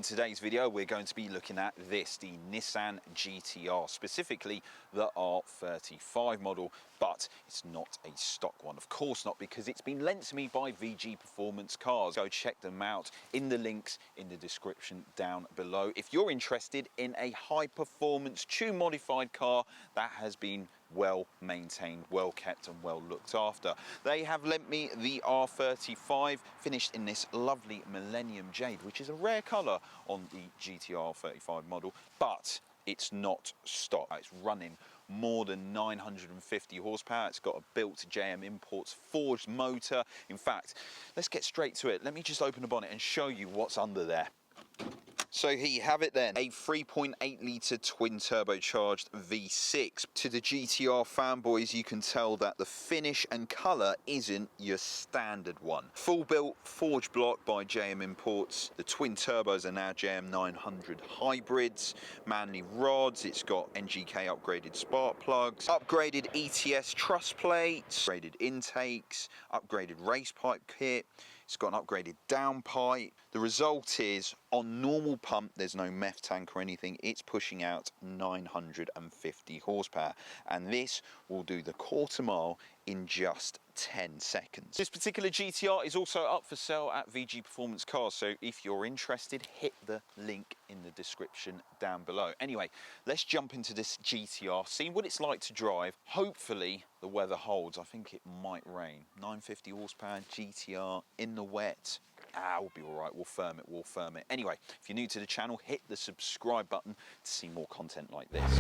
today's video, we're going to be looking at this, the Nissan GT-R, specifically the R35 model, but it's not a stock one. Of course not, because it's been lent to me by VG Performance Cars. Go check them out in the links in the description down below. If you're interested in a high performance tune modified car that has been well maintained, well kept and well looked after. They have lent me the R35, finished in this lovely Millennium Jade, which is a rare colour on the GT-R 35 model, but it's not stock. It's running more than 950 horsepower. It's got a built JM-Imports forged motor. In fact, let's get straight to it. Let me just open the bonnet and show you what's under there. So here you have it then, a 3.8 litre twin turbocharged V6. To the GT-R fanboys, you can tell that the finish and colour isn't your standard one. Full built forged block by JM-Imports. The twin turbos are now JM900 hybrids, Manley rods. It's got NGK upgraded spark plugs, upgraded ETS truss plates, upgraded intakes, upgraded race pipe kit. It's got an upgraded downpipe. The result is, on normal pump, there's no meth tank or anything. It's pushing out 950 horsepower. And this will do the quarter mile in just 10 seconds. This particular GT-R is also up for sale at VG Performance Cars. So if you're interested, hit the link in the description down below. Anyway, let's jump into this GT-R, see what it's like to drive. Hopefully the weather holds. I think it might rain. 950 horsepower GT-R in the wet. We'll be all right, we'll firm it. Anyway, if you're new to the channel, hit the subscribe button to see more content like this.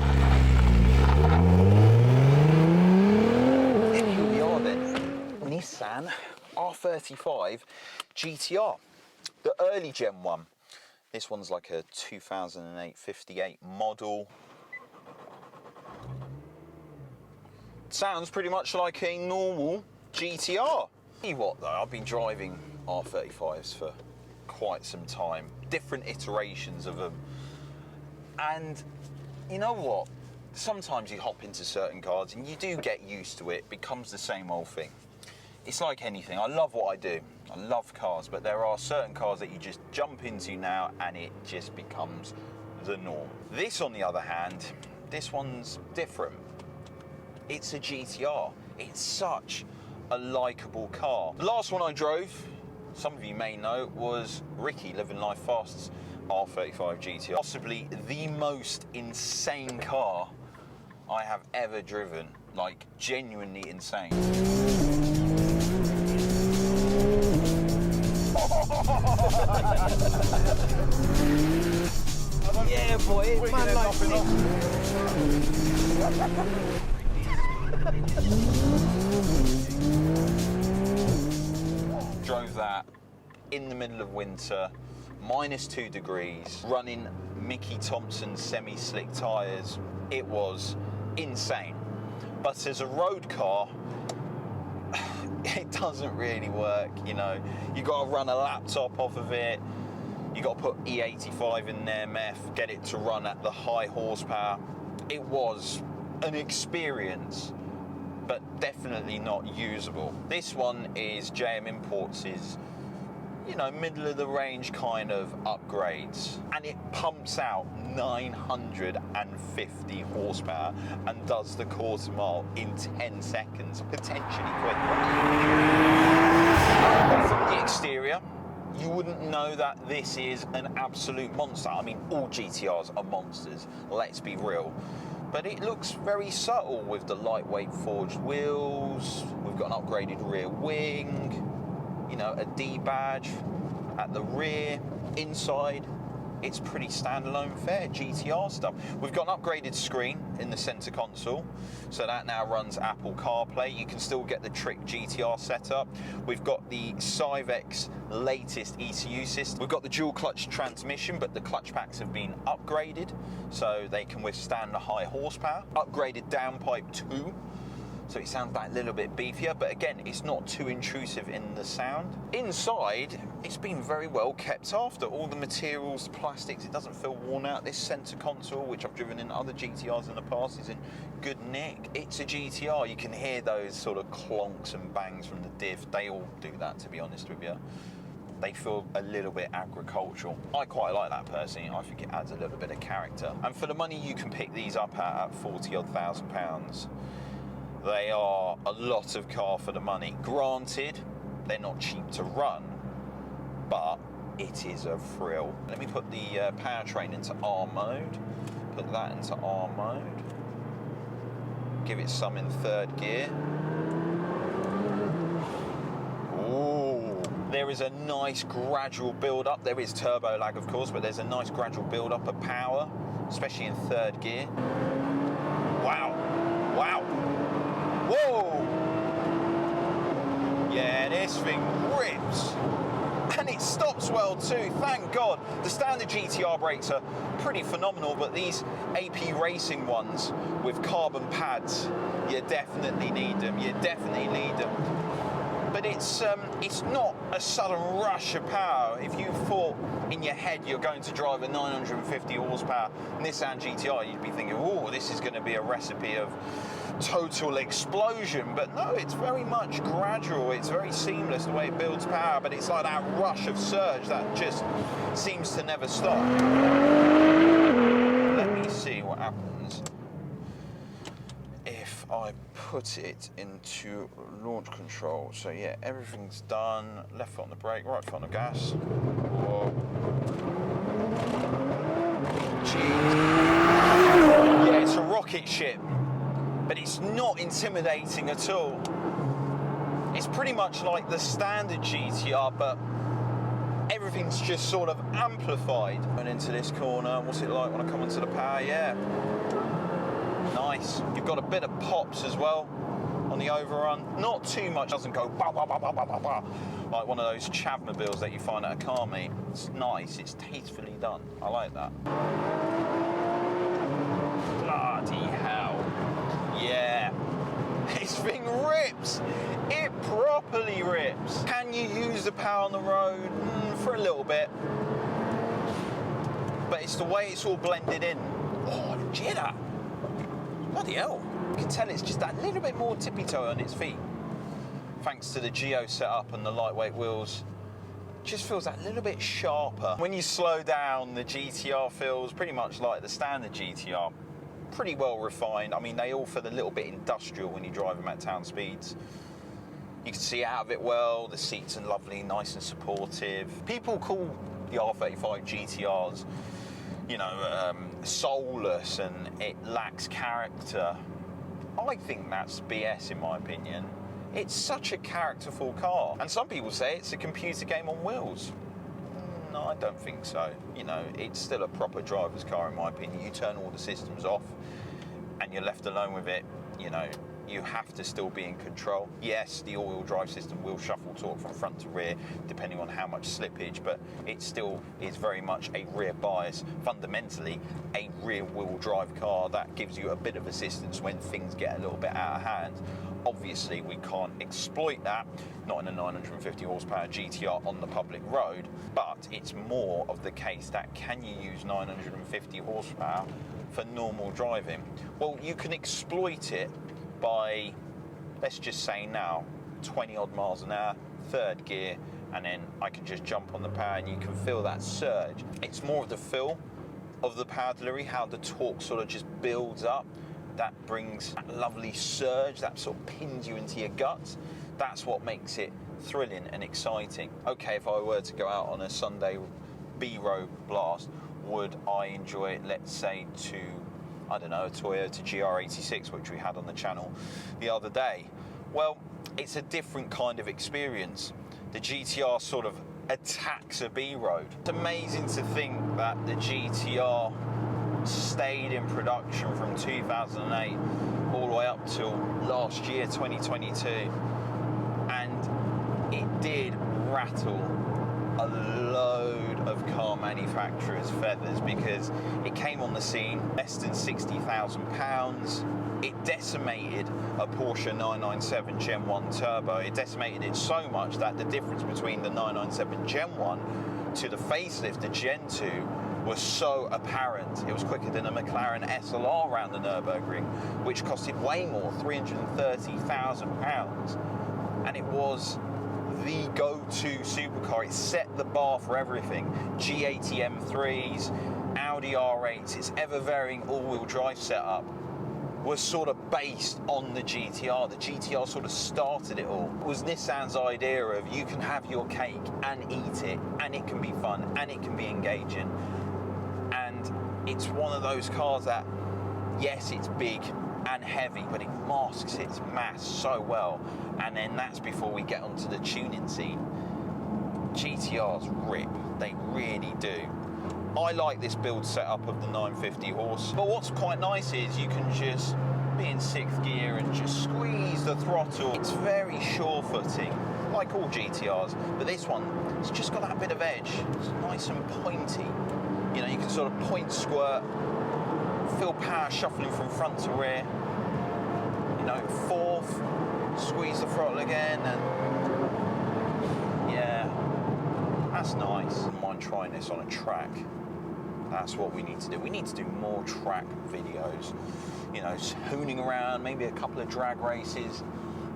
And here we are then, Nissan R35 GT-R, the early gen one. This one's like a 2008 58 model. Sounds pretty much like a normal GT-R. Tell you what though, I've been driving R35s for quite some time, different iterations of them, and you know what, sometimes you hop into certain cars and you do get used to it. It becomes the same old thing. It's like anything. I love what I do, I love cars, but there are certain cars that you just jump into now and it just becomes the norm. This on the other hand, this one's different. It's a GT-R. It's such a likeable car. The last one I drove, some of you may know, was Ricky, Living Life Fast's R35 GT-R. Possibly the most insane car I have ever driven, like genuinely insane. Yeah boy, man likes it. Drove that in the middle of winter, -2 degrees, running Mickey Thompson semi-slick tyres. It was insane. But as a road car, it doesn't really work, you know. You got to run a laptop off of it. You got to put E85 in there, meth, get it to run at the high horsepower. It was an experience, but definitely not usable. This one is JM-Imports', you know, middle of the range kind of upgrades, and it pumps out 950 horsepower and does the quarter mile in 10 seconds, potentially quicker. From the exterior, you wouldn't know that this is an absolute monster. I mean, all GT-Rs are monsters, let's be real. But it looks very subtle with the lightweight forged wheels. We've got an upgraded rear wing, you know, a D badge at the rear. Inside, it's pretty standalone fare GT-R stuff. We've got an upgraded screen in the center console, so that now runs Apple CarPlay. You can still get the Trick GT-R setup. We've got the Syvex latest ECU system. We've got the dual clutch transmission, but the clutch packs have been upgraded so they can withstand the high horsepower. Upgraded downpipe too, so it sounds like a little bit beefier, but again, it's not too intrusive in the sound. Inside, it's been very well kept after. All the materials, the plastics, it doesn't feel worn out. This center console, which I've driven in other GT-Rs in the past, is in good nick. It's a GT-R. You can hear those sort of clonks and bangs from the diff. They all do that, to be honest with you. they feel a little bit agricultural. I quite like that personally. I think it adds a little bit of character. And for the money you can pick these up at £40,000, they are a lot of car for the money. Granted, they're not cheap to run, but it is a thrill. Let me put the powertrain into R mode. Put that into R mode. Give it some in third gear. Ooh. There is a nice gradual build up. There is turbo lag, of course, but there's a nice gradual build up of power, especially in third gear. Wow. Wow. Whoa. Yeah, this thing rips. And it stops well too, thank God. The standard GT-R brakes are pretty phenomenal, but these AP Racing ones with carbon pads, you definitely need them, you definitely need them. But it's not a sudden rush of power. If you thought in your head you're going to drive a 950 horsepower Nissan GT-R, you'd be thinking, oh, this is going to be a recipe of total explosion. But no, it's very much gradual. It's very seamless the way it builds power, but it's like that rush of surge that just seems to never stop. Let me see what happens if I put it into launch control. So yeah, everything's done. Left foot on the brake, right foot on the gas. Whoa. Jeez. Yeah, it's a rocket ship, but it's not intimidating at all. It's pretty much like the standard GT-R, but everything's just sort of amplified. Going into this corner, what's it like when I come into the power? Yeah. Nice. You've got a bit of pops as well on the overrun. Not too much, doesn't go bah, bah, bah, bah, bah, bah, bah, like one of those chavmobiles that you find at a car meet. It's nice, it's tastefully done. I like that. Bloody hell. Yeah. This thing rips. It properly rips. Can you use the power on the road? For a little bit. But it's the way it's all blended in. Oh, jitter. Bloody hell. You can tell it's just that little bit more tippy-toe on its feet. Thanks to the Geo setup and the lightweight wheels. It just feels that little bit sharper. When you slow down, the GT-R feels pretty much like the standard GT-R. Pretty well refined. I mean, they all feel a little bit industrial when you drive them at town speeds. You can see out of it well. The seats are lovely, nice and supportive. People call the R35 GT-Rs, you know, soulless and it lacks character. I think that's BS in my opinion. It's such a characterful car. And some people say it's a computer game on wheels. No, I don't think so. You know, it's still a proper driver's car in my opinion. You turn all the systems off and you're left alone with it, you know, you have to still be in control. Yes, the all-wheel drive system will shuffle torque from front to rear depending on how much slippage, but it still is very much a rear bias. Fundamentally, a rear-wheel drive car that gives you a bit of assistance when things get a little bit out of hand. Obviously, we can't exploit that, not in a 950 horsepower GT-R on the public road, but it's more of the case that can you use 950 horsepower for normal driving? Well, you can exploit it by, let's just say now, 20 odd miles an hour, third gear, and then I can just jump on the power and you can feel that surge. It's more of the feel of the power delivery, how the torque sort of just builds up. That brings that lovely surge that sort of pins you into your guts. That's what makes it thrilling and exciting. Okay, if I were to go out on a Sunday B-road blast, would I enjoy it, let's say, to, I don't know, a Toyota GR86, which we had on the channel the other day? Well, it's a different kind of experience. The GT-R sort of attacks a B-road. It's amazing to think that the GT-R stayed in production from 2008 all the way up till last year, 2022, and it did rattle a load of car manufacturers' feathers because it came on the scene less than £60,000. It decimated a Porsche 997 Gen 1 Turbo. It decimated it so much that the difference between the 997 Gen 1 to the facelift, the Gen 2, was so apparent. It was quicker than a McLaren SLR around the Nürburgring, which costed way more, £330,000. And it was the go-to supercar. It set the bar for everything. G80 M3s, Audi R8s, its ever-varying all-wheel drive setup was sort of based on the GT-R. The GT-R sort of started it all. It was Nissan's idea of you can have your cake and eat it, and it can be fun, and it can be engaging. And it's one of those cars that, yes, it's big and heavy, but it masks its mass so well. And then that's before we get onto the tuning scene. GT-Rs rip, they really do. I like this build setup of the 950 horse, but what's quite nice is you can just be in 6th gear and just squeeze the throttle. It's very sure-footing, like all GT-Rs, but this one, it's just got that bit of edge. It's nice and pointy. You know, you can sort of point squirt, feel power shuffling from front to rear. You know, 4th, squeeze the throttle again, and yeah, that's nice. I don't mind trying this on a track. That's what we need to do. We need to do more track videos. You know, hooning around, maybe a couple of drag races.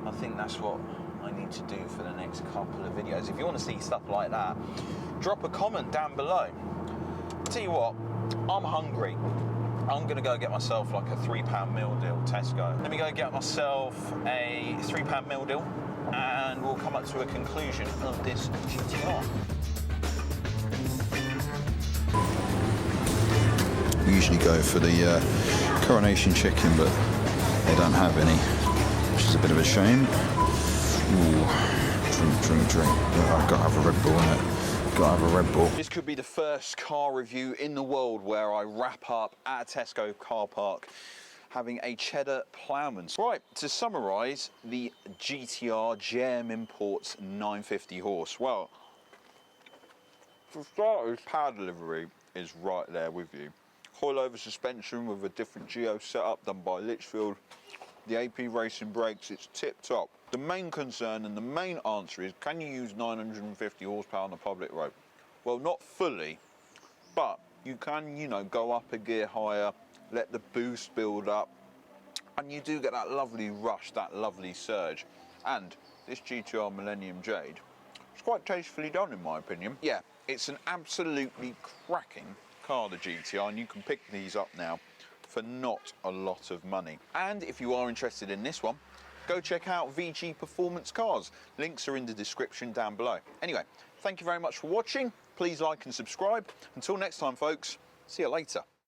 I think that's what I need to do for the next couple of videos. If you want to see stuff like that, drop a comment down below. Tell you what, I'm hungry. I'm gonna go get myself like a £3 meal deal, Tesco. Let me go get myself a £3 meal deal, and we'll come up to a conclusion of this GT-R. We usually go for the coronation chicken, but they don't have any, which is a bit of a shame. Ooh, drink. Oh, I've got to have a Red Bull in it. Got to have a Red Bull. This could be the first car review in the world where I wrap up at a Tesco car park having a cheddar ploughman. Right, to summarise the GT-R JM-Imports 950 horse. Well, for starters, power delivery is right there with you. Coilover suspension with a different geo setup done by Litchfield. The AP racing brakes, it's tip top. The main concern and the main answer is, can you use 950 horsepower on the public road? Well, not fully, but you can, you know, go up a gear higher, let the boost build up, and you do get that lovely rush, that lovely surge. And this GT-R Millennium Jade, it's quite tastefully done in my opinion. Yeah, it's an absolutely cracking car, the GT-R, and you can pick these up now for not a lot of money. And if you are interested in this one, go check out VG Performance Cars. Links are in the description down below. Anyway, thank you very much for watching. Please like and subscribe. Until next time, folks, see you later.